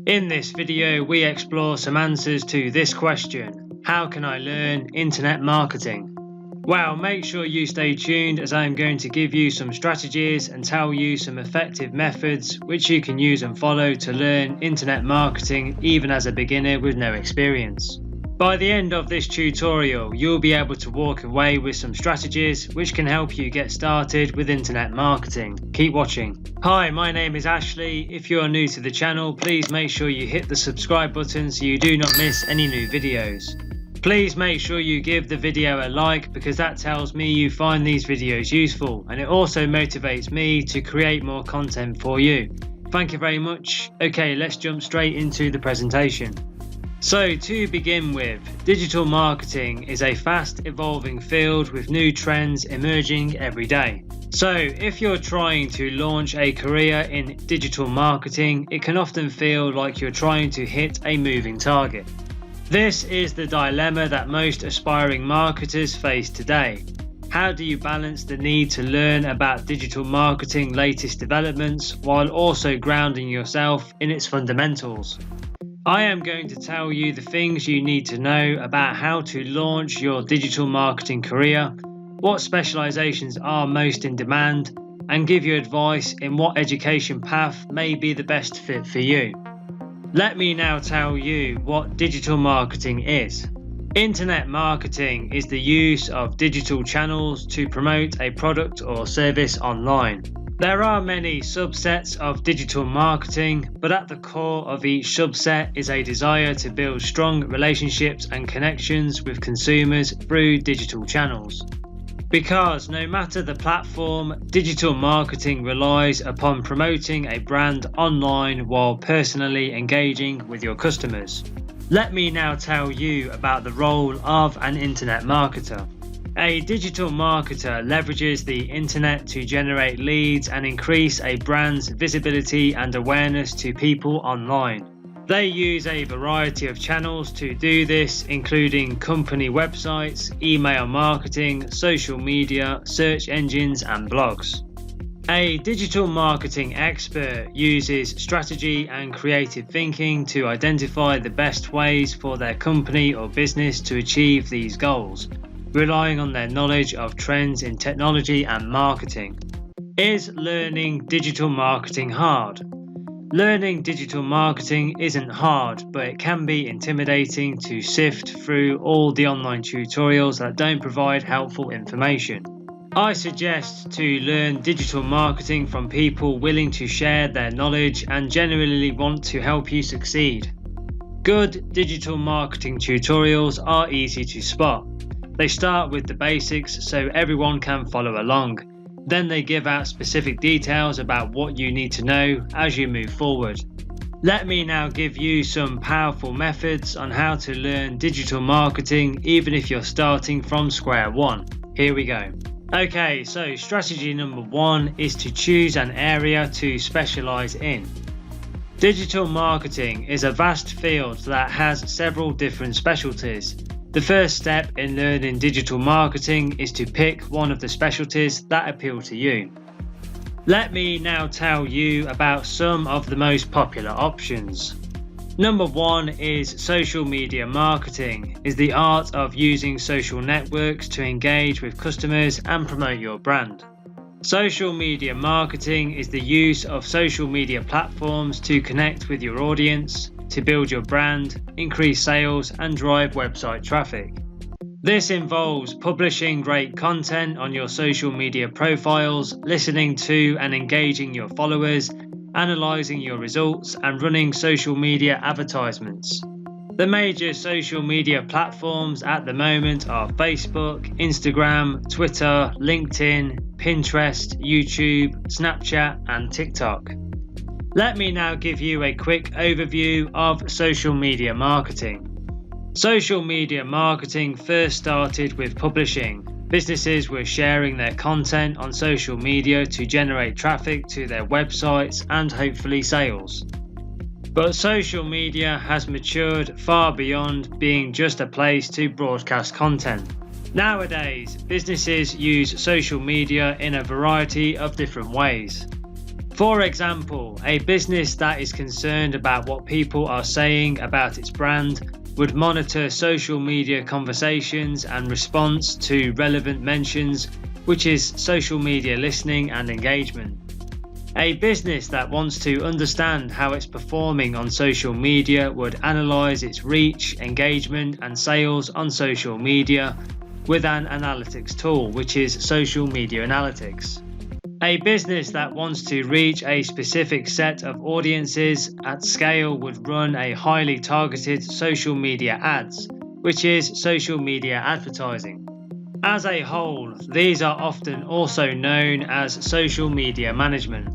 In this video, we explore some answers to this question: how can I learn internet marketing? Well, make sure you stay tuned as I am going to give you some strategies and tell you some effective methods which you can use and follow to learn internet marketing even as a beginner with no experience. By the end of this tutorial, you'll be able to walk away with some strategies which can help you get started with internet marketing. Keep watching. Hi, my name is Ashley. If you are new to the channel, please make sure you hit the subscribe button so you do not miss any new videos. Please make sure you give the video a like because that tells me you find these videos useful, and it also motivates me to create more content for you. Thank you very much. Okay, let's jump straight into the presentation. So to begin with, digital marketing is a fast evolving field with new trends emerging every day. So if you're trying to launch a career in digital marketing, it can often feel like you're trying to hit a moving target. This is the dilemma that most aspiring marketers face today. How do you balance the need to learn about digital marketing latest developments while also grounding yourself in its fundamentals? I am going to tell you the things you need to know about how to launch your digital marketing career, what specializations are most in demand, and give you advice in what education path may be the best fit for you. Let me now tell you what digital marketing is. Internet marketing is the use of digital channels to promote a product or service online. There are many subsets of digital marketing, but at the core of each subset is a desire to build strong relationships and connections with consumers through digital channels. Because no matter the platform, digital marketing relies upon promoting a brand online while personally engaging with your customers. Let me now tell you about the role of an internet marketer. A digital marketer leverages the internet to generate leads and increase a brand's visibility and awareness to people online. They use a variety of channels to do this, including company websites, email marketing, social media, search engines, and blogs. A digital marketing expert uses strategy and creative thinking to identify the best ways for their company or business to achieve these goals, relying on their knowledge of trends in technology and marketing. Is learning digital marketing hard? Learning digital marketing isn't hard, but it can be intimidating to sift through all the online tutorials that don't provide helpful information. I suggest to learn digital marketing from people willing to share their knowledge and genuinely want to help you succeed. Good digital marketing tutorials are easy to spot. They start with the basics so everyone can follow along. Then they give out specific details about what you need to know as you move forward. Let me now give you some powerful methods on how to learn digital marketing even if you're starting from square one. Here we go. Okay, so strategy number one is to choose an area to specialize in. Digital marketing is a vast field that has several different specialties. The first step in learning digital marketing is to pick one of the specialties that appeal to you. Let me now tell you about some of the most popular options. Number one is social media marketing, is the art of using social networks to engage with customers and promote your brand. Social media marketing is the use of social media platforms to connect with your audience, to build your brand, increase sales, and drive website traffic. This involves publishing great content on your social media profiles, listening to and engaging your followers, analyzing your results, and running social media advertisements. The major social media platforms at the moment are Facebook, Instagram, Twitter, LinkedIn, Pinterest, YouTube, Snapchat, and TikTok. Let me now give you a quick overview of social media marketing. Social media marketing first started with publishing. Businesses were sharing their content on social media to generate traffic to their websites and hopefully sales. But social media has matured far beyond being just a place to broadcast content. Nowadays, businesses use social media in a variety of different ways. For example, a business that is concerned about what people are saying about its brand would monitor social media conversations and response to relevant mentions, which is social media listening and engagement. A business that wants to understand how it's performing on social media would analyze its reach, engagement, and sales on social media with an analytics tool, which is social media analytics. A business that wants to reach a specific set of audiences at scale would run a highly targeted social media ads, which is social media advertising. As a whole, these are often also known as social media management.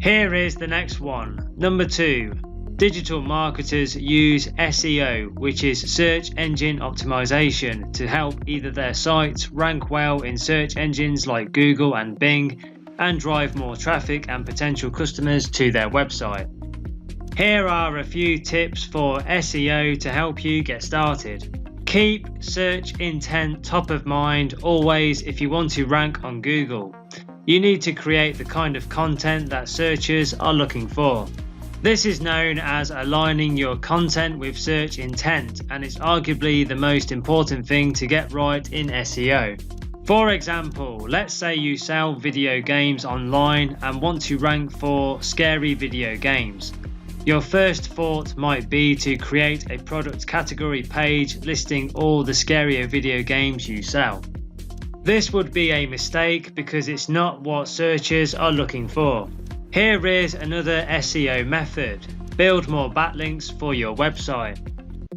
Here is the next one. Number 2. Digital marketers use SEO, which is search engine optimization, to help either their sites rank well in search engines like Google and Bing, and drive more traffic and potential customers to their website. Here are a few tips for SEO to help you get started. Keep search intent top of mind always if you want to rank on Google. You need to create the kind of content that searchers are looking for. This is known as aligning your content with search intent, and it's arguably the most important thing to get right in SEO. For example, let's say you sell video games online and want to rank for scary video games. Your first thought might be to create a product category page listing all the scarier video games you sell. This would be a mistake because it's not what searchers are looking for. Here is another SEO method. Build more backlinks for your website.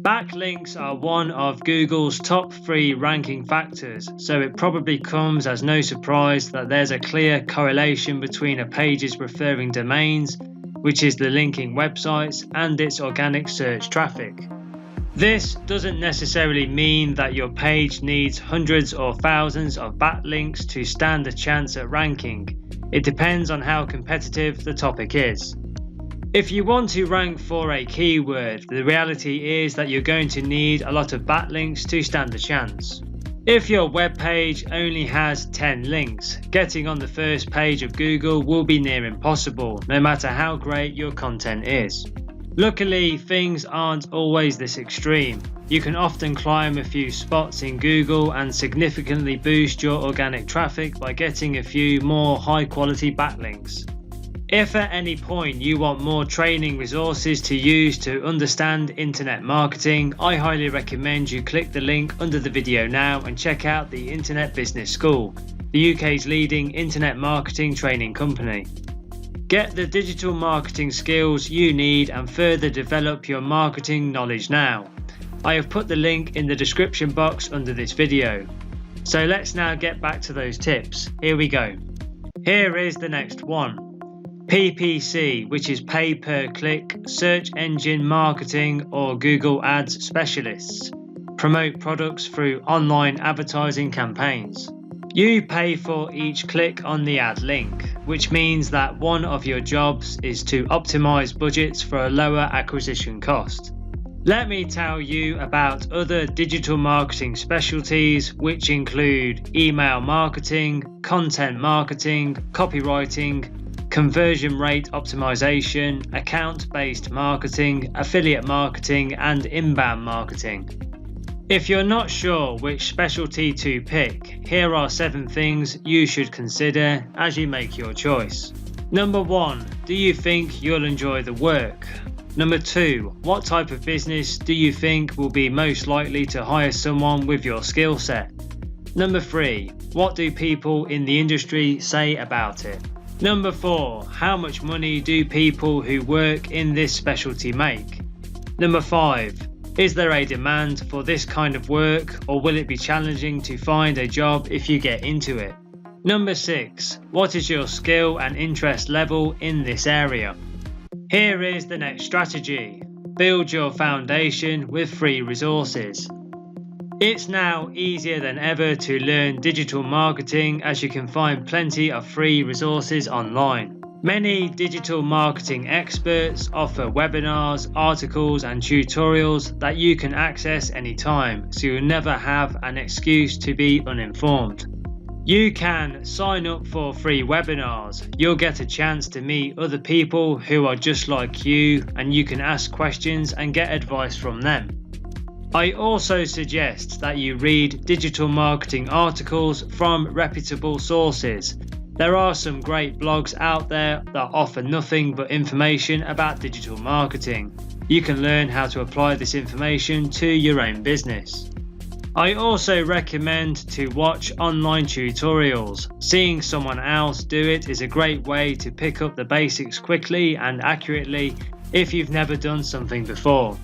Backlinks are one of Google's top 3 ranking factors, so it probably comes as no surprise that there's a clear correlation between a page's referring domains, which is the linking websites, and its organic search traffic. This doesn't necessarily mean that your page needs hundreds or thousands of backlinks to stand a chance at ranking. It depends on how competitive the topic is. If you want to rank for a keyword, the reality is that you're going to need a lot of backlinks to stand a chance. If your web page only has 10 links, getting on the first page of Google will be near impossible, no matter how great your content is. Luckily, things aren't always this extreme. You can often climb a few spots in Google and significantly boost your organic traffic by getting a few more high-quality backlinks. If at any point you want more training resources to use to understand internet marketing, I highly recommend you click the link under the video now and check out the Internet Business School, the UK's leading internet marketing training company. Get the digital marketing skills you need and further develop your marketing knowledge now. I have put the link in the description box under this video. So let's now get back to those tips. Here we go. Here is the next one. PPC, which is pay per click, search engine marketing or Google Ads specialists. Promote products through online advertising campaigns. You pay for each click on the ad link, which means that one of your jobs is to optimize budgets for a lower acquisition cost. Let me tell you about other digital marketing specialties, which include email marketing, content marketing, copywriting, conversion rate optimization, account-based marketing, affiliate marketing, and inbound marketing. If you're not sure which specialty to pick, here are 7 things you should consider as you make your choice. Number 1, do you think you'll enjoy the work? Number 2, what type of business do you think will be most likely to hire someone with your skill set? Number 3, what do people in the industry say about it? Number 4, how much money do people who work in this specialty make? Number 5, is there a demand for this kind of work, or will it be challenging to find a job if you get into it? Number 6, what is your skill and interest level in this area? Here is the next strategy. Build your foundation with free resources. It's now easier than ever to learn digital marketing, as you can find plenty of free resources online. Many digital marketing experts offer webinars, articles and tutorials that you can access anytime, so you'll never have an excuse to be uninformed. You can sign up for free webinars. You'll get a chance to meet other people who are just like you, and you can ask questions and get advice from them. I also suggest that you read digital marketing articles from reputable sources. There are some great blogs out there that offer nothing but information about digital marketing. You can learn how to apply this information to your own business. I also recommend to watch online tutorials. Seeing someone else do it is a great way to pick up the basics quickly and accurately if you've never done something before.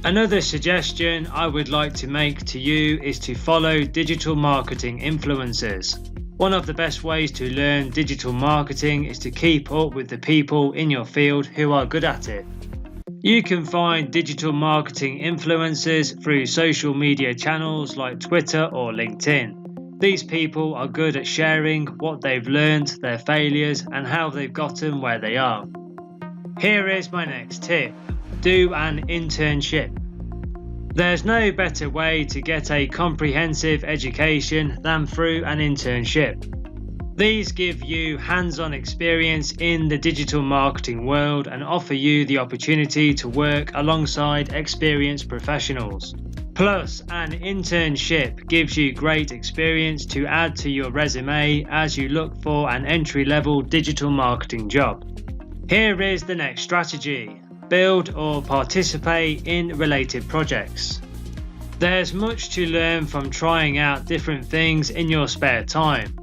Another suggestion I would like to make to you is to follow digital marketing influencers. One of the best ways to learn digital marketing is to keep up with the people in your field who are good at it. You can find digital marketing influencers through social media channels like Twitter or LinkedIn. These people are good at sharing what they've learned, their failures, and how they've gotten where they are. Here is my next tip. Do an internship. There's no better way to get a comprehensive education than through an internship. These give you hands-on experience in the digital marketing world and offer you the opportunity to work alongside experienced professionals. Plus, an internship gives you great experience to add to your resume as you look for an entry-level digital marketing job. Here is the next strategy. Build or participate in related projects. There's much to learn from trying out different things in your spare time.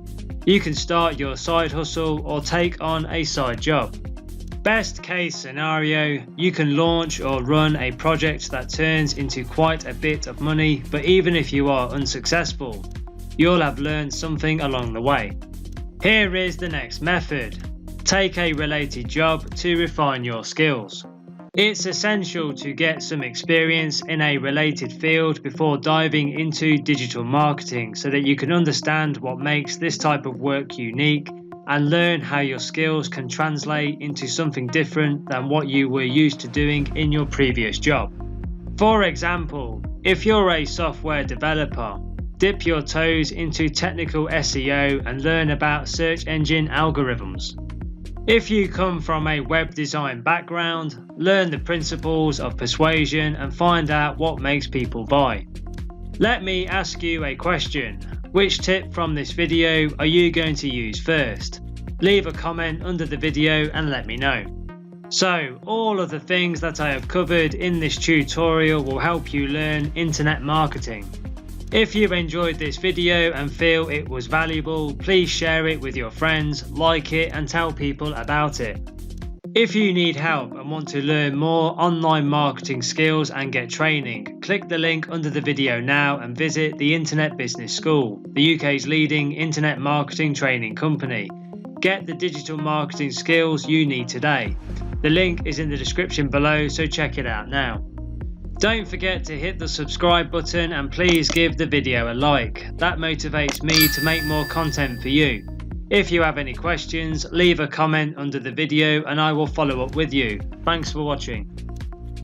You can start your side hustle or take on a side job. Best case scenario, you can launch or run a project that turns into quite a bit of money, but even if you are unsuccessful, you'll have learned something along the way. Here is the next method. Take a related job to refine your skills. It's essential to get some experience in a related field before diving into digital marketing so that you can understand what makes this type of work unique and learn how your skills can translate into something different than what you were used to doing in your previous job. For example, if you're a software developer, dip your toes into technical SEO and learn about search engine algorithms. If you come from a web design background, learn the principles of persuasion and find out what makes people buy. Let me ask you a question. Which tip from this video are you going to use first? Leave a comment under the video and let me know. So, all of the things that I have covered in this tutorial will help you learn internet marketing. If you enjoyed this video and feel it was valuable, please share it with your friends, like it and tell people about it. If you need help and want to learn more online marketing skills and get training, click the link under the video now and visit the Internet Business School, the UK's leading internet marketing training company. Get the digital marketing skills you need today. The link is in the description below, so check it out now. Don't forget to hit the subscribe button and please give the video a like. That motivates me to make more content for you. If you have any questions, leave a comment under the video and I will follow up with you. Thanks for watching.